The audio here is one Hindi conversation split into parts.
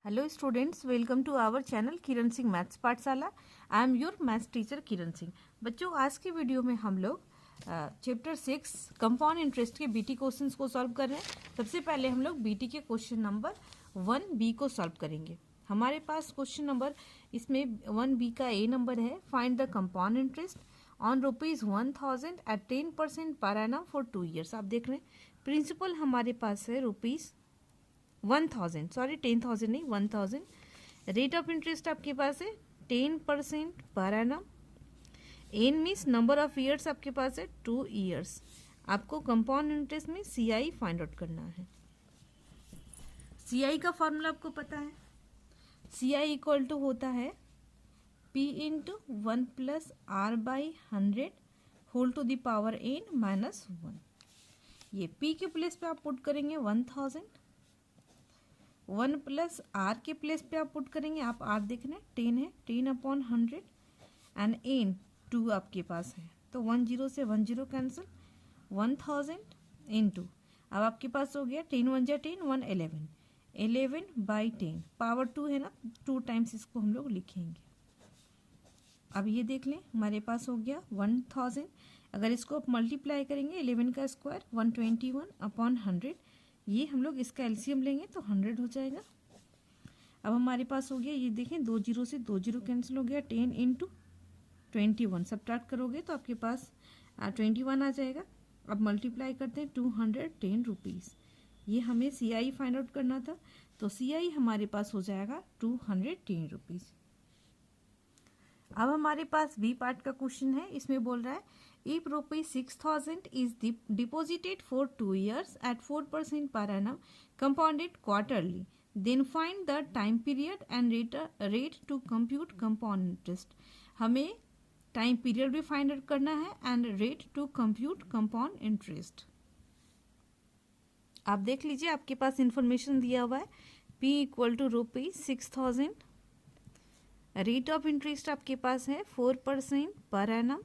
Hello students, welcome to our channel Kiran Singh maths Pathshala. I am your maths teacher Kiran Singh. बच्चों, आज की वीडियो में हम लोग चैप्टर 6 कंपाउंड इंटरेस्ट के बीटी क्वेश्चंस को सॉल्व कर रहे हैं। सबसे पहले हम लोग बीटी के क्वेश्चन नंबर 1B को सॉल्व करेंगे। हमारे पास क्वेश्चन नंबर इसमें 1B का ए नंबर है, find the compound interest on ₹1000 at 10% पर एनम फॉर 2 ईयर्स। आप देख रहे हैं प्रिंसिपल हमारे पास है ₹1000, सॉरी 10,000 नहीं 1000। रेट ऑफ इंटरेस्ट आपके पास है 10% पर annum. N means number of years आपके पास है 2 ईयर्स। आपको कंपाउंड इंटरेस्ट में CI फाइंड आउट करना है। CI का फॉर्मूला आपको पता है, CI इक्वल टू होता है P into 1 plus R/100 whole to the power n minus 1। ये P के प्लेस पे आप पुट करेंगे 1000, 1 प्लस R के प्लेस पे आप पुट करेंगे, आप R देख रहे हैं 10 है, 10/100 एंड n 2 आपके पास है, तो 10 से 10 कैंसिल, 1000 इंटू, अब आपके पास हो गया 10 1 जा 10, 1 11, 11/10 पावर 2 है ना, 2 टाइम्स इसको हम लोग लिखेंगे। अब ये देख लें, हमारे पास हो गया 1000। अगर इसको आप मल्टीप्लाई करेंगे 11 का स्क्वायर 121/100, ये हम लोग इसका एलसीएम लेंगे तो 100 हो जाएगा। अब हमारे पास हो गया, ये देखें 2 0 से 2 0 कैंसिल हो गया, 10 इंटू 21 सब्ट्रैक्ट करोगे तो आपके पास 21 आ जाएगा। अब मल्टीप्लाई करते हैं 210 रुपीज़। ये हमें CI फाइंड आउट करना था, तो CI हमारे पास हो जाएगा 210 रुपीज़। अब हमारे पास बी पार्ट का क्वेश्चन है, इसमें बोल रहा है if ₹6,000 is deposited for 2 years at 4% per annum compounded quarterly, then find the time period and rate to compute compound interest। हमें टाइम पीरियड भी फाइंड आउट करना है and rate to compute compound interest. आप देख लीजिए, आपके पास इंफॉर्मेशन दिया हुआ है P equal to ₹6,000, rate of interest आपके पास है 4% पर एनम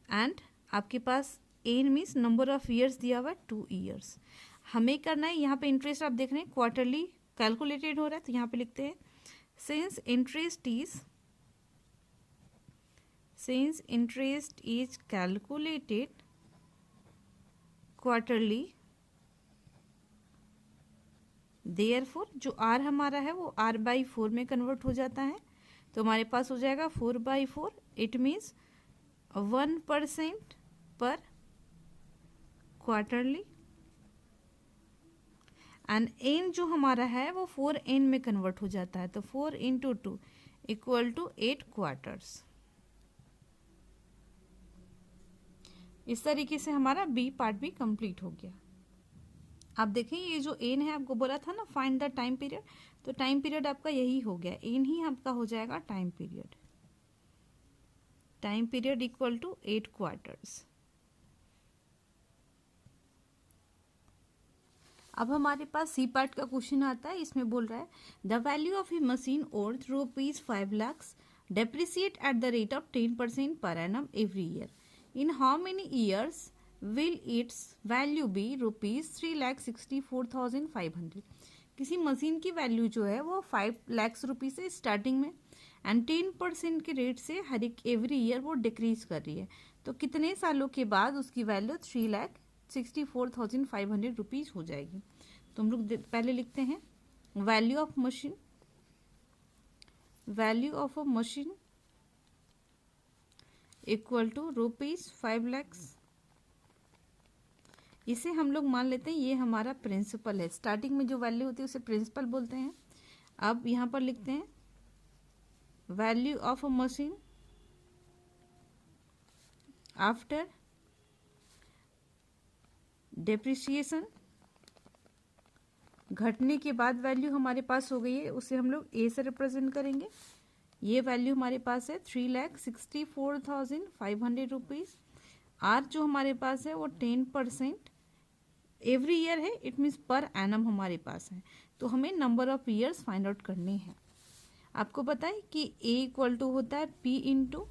एंड आपके पास n means number of years दिया हुआ है 2 ईयर्स। हमें करना है, यहाँ पे इंटरेस्ट आप देख रहे हैं क्वार्टरली कैलकुलेटेड हो रहा है, तो यहाँ पे लिखते हैं since interest is calculated quarterly, therefore जो R हमारा है वो R/4 में कन्वर्ट हो जाता है, तो हमारे पास हो जाएगा 4/4। इट मीन्स 1% पर क्वार्टरली एंड n जो हमारा है वो 4n में कन्वर्ट हो जाता है, तो 4 इंटू 2 इक्वल टू 8 क्वार्टर्स। इस तरीके से हमारा बी पार्ट भी कंप्लीट हो गया। आप देखें, ये जो n है आपको बोला था ना फाइंड द टाइम पीरियड, तो टाइम पीरियड आपका यही हो गया, n ही आपका हो जाएगा time period. Time period equal to 8 quarters. अब हमारे पास सी पार्ट का क्वेश्चन आता है, इसमें बोल रहा है the value of A machine worth ₹5 lakhs depreciate at the rate of 10% per annum every year. In how many years will its value be ₹3,64,500? किसी मशीन की वैल्यू जो है वो 5 लाख रुपये से स्टार्टिंग में एंड 10% के रेट से हर एक एवरी ईयर वो डिक्रीज कर रही है, तो कितने सालों के बाद उसकी वैल्यू 3,64,500 रुपीज़ हो जाएगी। तो हम लोग पहले लिखते हैं value of a machine equal to ₹5 lakhs। इसे हम लोग मान लेते हैं ये हमारा प्रिंसिपल है, स्टार्टिंग में जो वैल्यू होती है उसे प्रिंसिपल बोलते हैं। अब यहाँ पर लिखते हैं value of a machine after depreciation, घटने के बाद वैल्यू हमारे पास हो गई है, उसे हम लोग ए से रिप्रेजेंट करेंगे। ये वैल्यू हमारे पास है 3,64,500 रुपीज़। आर जो हमारे पास है वो 10% एवरी ईयर है, इट मीन्स पर एनम हमारे पास है, तो हमें number of years find out करने हैं। आपको पता है कि ए इक्वल टू होता है P इंटू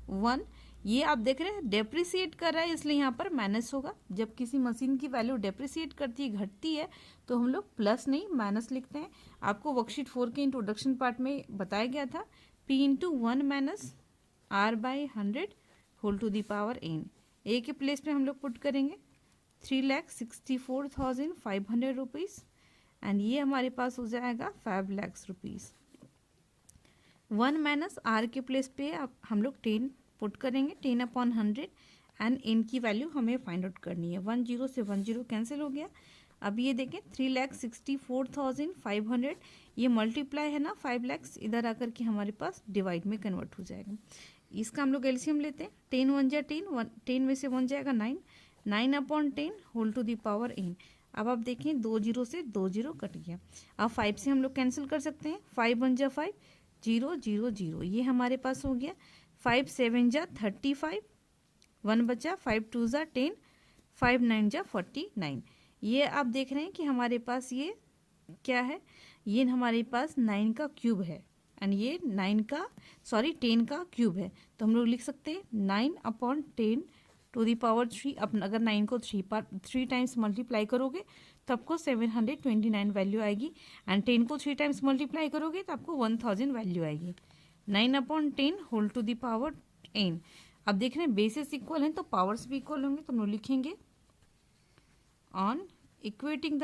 1, ये आप देख रहे हैं डेप्रिसिएट कर रहा है, इसलिए यहाँ पर माइनस होगा। जब किसी मशीन की वैल्यू डेप्रिसिएट करती है, घटती है, तो हम लोग प्लस नहीं माइनस लिखते हैं। आपको वर्कशीट 4 के इंट्रोडक्शन पार्ट में बताया गया था, P into 1 minus R by 100 whole to the power n। A के प्लेस पे हम लोग पुट करेंगे 3,64,500 रुपीज़ एंड ये हमारे पास हो जाएगा 5 लाख रुपीज़। 1 माइनस आर के प्लेस पे हम लोग 10 पुट करेंगे, 10 अपॉन 100 एंड एन की वैल्यू हमें फाइंड आउट करनी है। 1 0 से 1 0 कैंसिल हो गया। अब ये देखें 3,64,500 ये मल्टीप्लाई है ना 5 लाख, इधर आकर के हमारे पास डिवाइड में कन्वर्ट हो जाएगा। इसका हम लोग एलसीएम लेते हैं, 10 1 जा 10, 10 में से 1 जाएगा 9, 9 upon 10 whole to the power n। अब आप देखें 2 0 से 2 0 कट गया। अब 5 से हम लोग कैंसिल कर सकते हैं, 5 1 जा 5, 0 0 0 ये हमारे पास हो गया। 5 7 जा 35, 1 बचा, 5 2 जा 10, 5 9 जा 49। ये आप देख रहे हैं कि हमारे पास ये क्या है, ये हमारे पास 9 का क्यूब है एंड ये 10 का क्यूब है। तो हम लोग लिख सकते हैं 9 अपॉन 10 टू दी पावर 3। अब अगर 9 को 3 टाइम्स मल्टीप्लाई करोगे तो आपको 729 वैल्यू आएगी एंड 10 को 3 टाइम्स मल्टीप्लाई करोगे तो आपको 1000 वैल्यू आएगी। 9 upon 10 whole to the power n। अब देख रहे हैं बेसिस इक्वल हैं तो पावर्स भी इक्वल होंगे, तो हम लोग लिखेंगे on equating the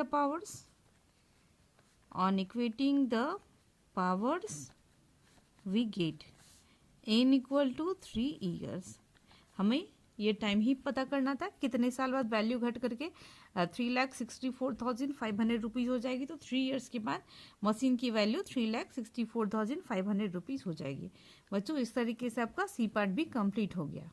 powers we get n equal to 3 years. हमें ये टाइम ही पता करना था, कितने साल बाद वैल्यू घट करके 3,64,500 रुपीज़ हो जाएगी। तो 3 ईयर्स के बाद मशीन की वैल्यू 3,64,500 रुपीज़ हो जाएगी। बच्चों इस तरीके से आपका सी पार्ट भी कंप्लीट हो गया।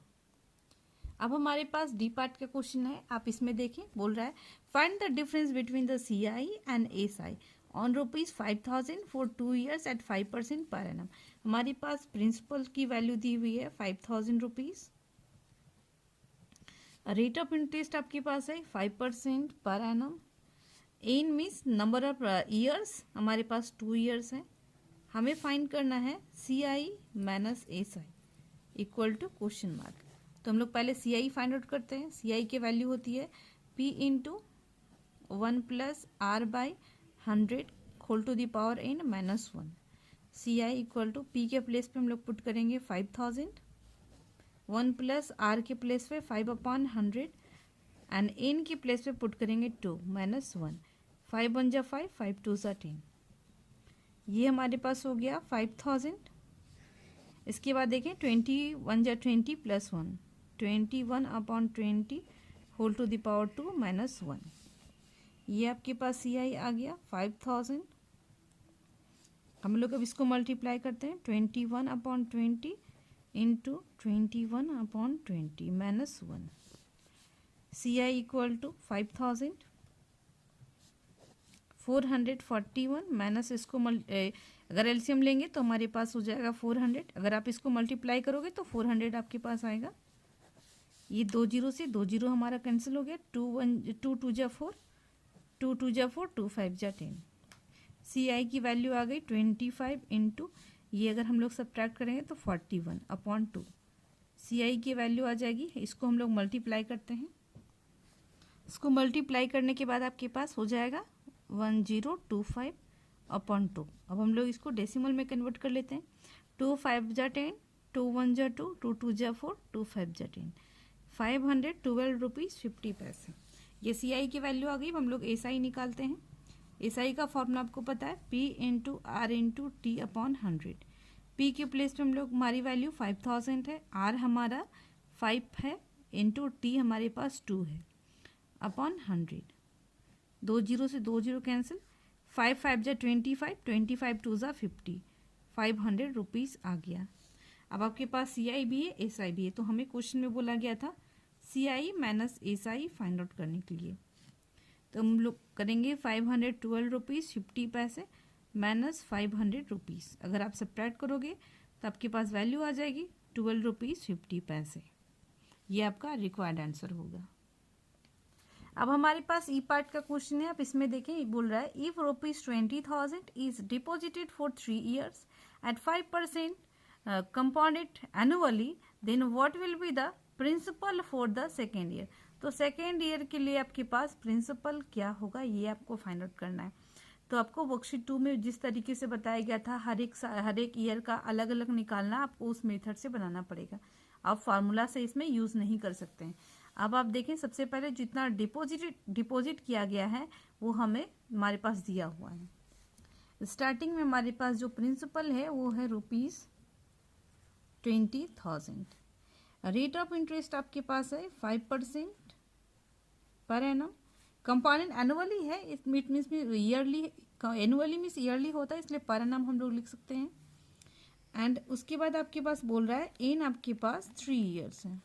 अब हमारे पास डी पार्ट का क्वेश्चन है, आप इसमें देखें, बोल रहा है find the difference between the CI and SI on ₹5,000 for 2 years at 5% per annum. हमारे पास प्रिंसिपल की वैल्यू दी हुई है 5,000 रुपीज़, रेट ऑफ इंटरेस्ट आपके पास है 5% per annum, n means number of years, हमारे पास 2 ईयर्स हैं। हमें फाइंड करना है CI minus SI equal to question mark. तो हम लोग पहले CI फाइंड आउट करते हैं। CI की वैल्यू होती है P into 1 plus R by 100 whole to the power n minus 1। CI equal to P के प्लेस पे हम लोग पुट करेंगे 5,000, 1 प्लस R के प्लेस पे 5 अपॉन 100 एंड n के प्लेस पे पुट करेंगे 2 माइनस 1। 5 1 जा 5, 5 2 जा 10, ये हमारे पास हो गया 5,000। इसके बाद देखें 21 जा 20 plus 1, 21 upon 20 whole to the power 2 minus 1। ये आपके पास CI आ गया 5,000। हम लोग अब इसको मल्टीप्लाई करते हैं, 21 upon 20 into 21 upon 20 minus 1। CI equal to 5,000, 441 minus इसको अगर एलसीएम लेंगे तो हमारे पास हो जाएगा 400। अगर आप इसको मल्टीप्लाई करोगे तो 400 आपके पास आएगा। ये 2 0 से 2 0 हमारा कैंसिल हो गया, 2 2 जा 4, 2 2 जा 4, 2 5 जा 10। CI की वैल्यू आ गई 25 इंटू, ये अगर हम लोग सब्ट्रैक्ट करेंगे तो 41 अपॉन 2। CI की वैल्यू आ जाएगी, इसको हम लोग मल्टीप्लाई करते हैं। इसको मल्टीप्लाई करने के बाद आपके पास हो जाएगा 1025 अपॉन 2। अब हम लोग इसको डेसिमल में कन्वर्ट कर लेते हैं। 2 5 जा 10, 2 1 जा 2, 2 2 जा 4, 2 5 जा 10, 512 रुपीज़ 50 पैसे। ये CI की वैल्यू आ गई। हम लोग SI निकालते हैं। SI का फॉर्मूला आपको पता है, P into R into T upon 100। P के प्लेस पे हम लोग, हमारी वैल्यू 5,000 है, R हमारा 5 है, इंटू T हमारे पास 2 है अपॉन 100। 2 0 से 2 0 कैंसिल, 5 5 जा 25, 25 2 जा 50, 500 रुपीज़ आ गया। अब आपके पास CI भी है, SI भी है, तो हमें क्वेश्चन में बोला गया था CI minus SI find out करने के लिए। तो हम लोग करेंगे 512 रुपीज़ 50 पैसे माइनस 500 रुपीज़। अगर आप सब्ट्रैक्ट करोगे तो आपके पास वैल्यू आ जाएगी 12 रुपीज़ 50 पैसे। ये आपका रिक्वायर्ड आंसर होगा। अब हमारे पास ई पार्ट का क्वेश्चन है, आप इसमें देखें, बोल रहा है if ₹20,000 is deposited for 3 years at 5% compound it annually, then what will be the principal for the second year? तो सेकेंड ईयर के लिए आपके पास प्रिंसिपल क्या होगा ये आपको फाइंड आउट करना है। तो आपको वर्कशीट 2 में जिस तरीके से बताया गया था हर एक ईयर का अलग अलग निकालना, आपको उस मेथड से बनाना पड़ेगा। आप फार्मूला से इसमें यूज नहीं कर सकते हैं। अब आप देखें, सबसे पहले जितना डिपॉजिट किया गया है वो हमें हमारे पास दिया हुआ है। स्टार्टिंग में हमारे पास जो प्रिंसिपल है वो है ₹20,000। रेट ऑफ इंटरेस्ट आपके पास है 5% पर एनम। कंपाउंड एनुअली है, it means yearly, annually means yearly होता है, इसलिए पर एनम हम लोग लिख सकते हैं। एंड उसके बाद आपके पास बोल रहा है इन आपके पास 3 ईयर्स है।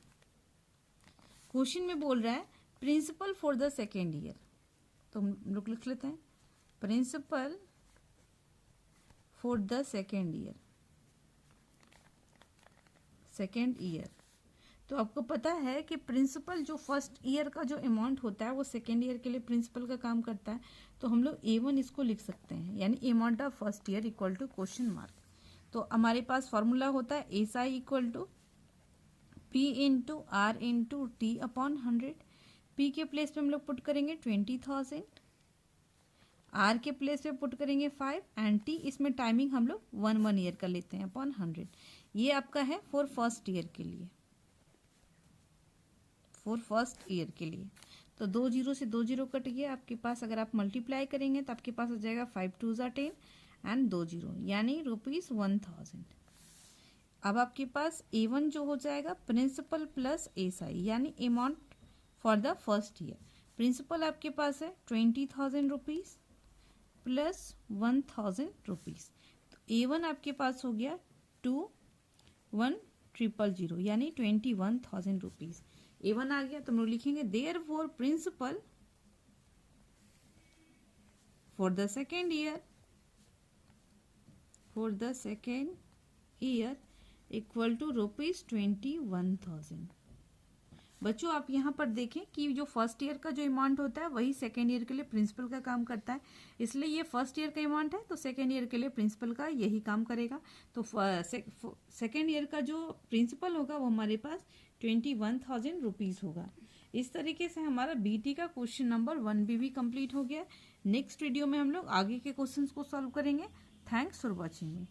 क्वेश्चन में बोल रहा है principal for the second year, तो हम लोग लिख लेते हैं principal for the second year. तो आपको पता है कि प्रिंसिपल जो फर्स्ट ईयर का जो अमाउंट होता है वो सेकेंड ईयर के लिए प्रिंसिपल का काम करता है, तो हम लोग A1 इसको लिख सकते हैं, यानी amount of first year equal to question mark. तो हमारे पास फॉर्मूला होता है SI equal to P into R into T upon 100। P के प्लेस पे हम लोग पुट करेंगे 20,000, R के प्लेस पे पुट करेंगे 5 एंड T इसमें टाइमिंग हम लोग 1 ईयर का लेते हैं अपॉन 100। ये आपका है फॉर फर्स्ट ईयर के लिए, तो 2 जीरो से 2 जीरो कट गया आपके पास। अगर आप मल्टीप्लाई करेंगे तो आपके पास हो जाएगा 5 2 ज़ा 10 एंड 2 जीरो यानी ₹1,000। अब आपके पास A1 जो हो जाएगा प्रिंसिपल प्लस SI यानी amount for the first year. Principal आपके पास है ₹20,000 प्लस ₹1,000, तो A1 आपके पास हो गया 21,000 यानी ₹21,000। A1 आ गया तो हम लोग लिखेंगे therefore principal for the second year equal to ₹21,000। बच्चों आप यहाँ पर देखें कि जो फर्स्ट ईयर का जो अमाउंट होता है वही सेकेंड ईयर के लिए प्रिंसिपल का काम करता है, इसलिए ये फर्स्ट ईयर का अमाउंट है तो सेकेंड ईयर के लिए प्रिंसिपल का यही काम करेगा। तो सेकेंड ईयर का जो प्रिंसिपल होगा वो हमारे पास ₹21,000 होगा। इस तरीके से हमारा BT का क्वेश्चन नंबर 1B भी कंप्लीट हो गया। नेक्स्ट वीडियो में हम लोग आगे के क्वेश्चंस को सॉल्व करेंगे। Thanks for watching me.